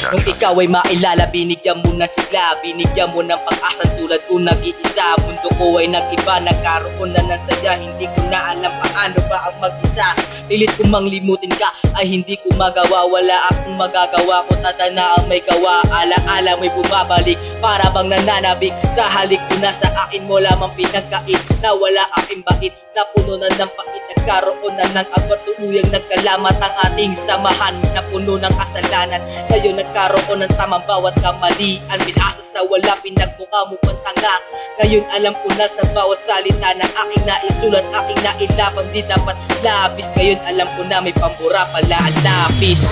Nung ikaw ay mailala, binigyan mo na sila, binigyan mo ng pag-asang tulad ko nag-iisa. Mundo ko ay nag-iba, nagkaroon na ng saya, hindi ko na alam paano ba ang mag-isa. Pilit kong manglimutin ka, ay hindi ko magawa. Wala akong magagawa, kung tada na ang may gawa. Ala-ala mo'y bumabalik, para bang nananabik. Sa halik ko na sa akin mo lamang pinagkait, na wala aking bait, na puno na ng pait. Nagkaroon na ng agwat, tuluyang nagkalamat ang ating samahan, na puno ng kasalanan. Ngayon nagkaroon ng tamang bawat kamalian. Pinasa sa wala, pinagmukha mo pang tanga. Ngayon alam ko na sa bawat salita na aking naisulat, aking nailaban, di dapat labis. Ngayon alam ko na may pambura pala ang lapis.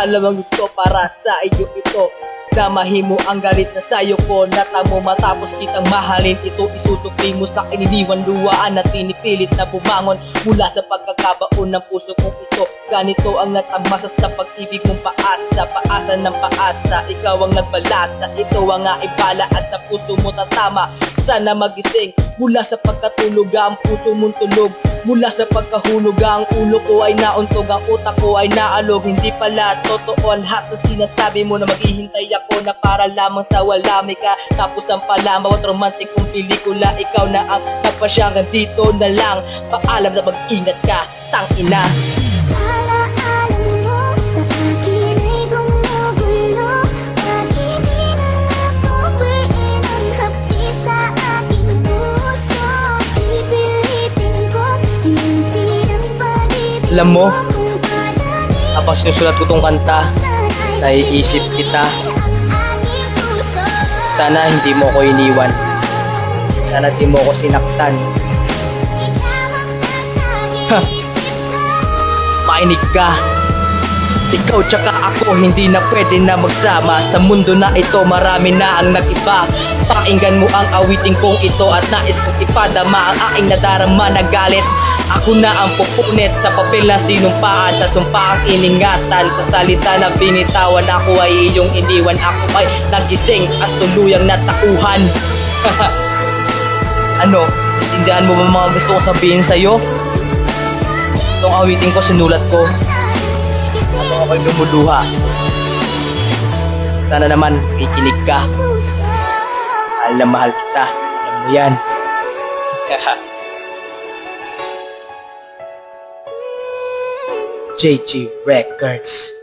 Lamang ito para sa iyo ito. Damahin mo ang galit na sayo ko, natamo matapos kitang mahalin. Ito isusukli mo sa akin, iniwan luwaan na tinipilit na bumangon mula sa pagkakabaon ng puso kong ito. Ganito ang natamasa sa pag-ibig mong paasa, paasa ng paasa. Ikaw ang nagbalasa, ito ang aibala at sa puso mo tatama. Sana magising mula sa pagkatulog ang puso mong tulog. Mula sa pagkahulog ang ulo ko ay nauntog, ang utak ko ay naalog. Hindi pala totoo ang lahat ng sinasabi mo, na maghihintay ako na para lamang sa wala may ka. Tapos ang pala bawat romantic kong pelikula, ikaw na ang nagpasyagan dito na lang. Paalam na mag-ingat ka, tangina. Alam mo, habang sinusulat ko tong kanta, naiisip kita. Sana hindi mo ko iniwan, sana di mo ko sinaktan. Mainig ka, ikaw tsaka ako hindi na pwede na magsama. Sa mundo na ito marami na ang nag-iba. Pakinggan mo ang awiting kong ito, at nais kong ipadama ang aking nadarama na galit. Ako na ang pupunit sa papel na sinumpaan, sa sumpaang iningatan, sa salita na binitawan. Ako ay iyong iniwan, ako ay nagising at tuluyang natauhan. Ano, intindihan mo ba mga gusto kong sabihin sa'yo? Itong awiting ko, sinulat ko habang ako'y lumuluha. Sana naman kikinig ka. Mahal na mahal kita, alam mo yan. JG Records.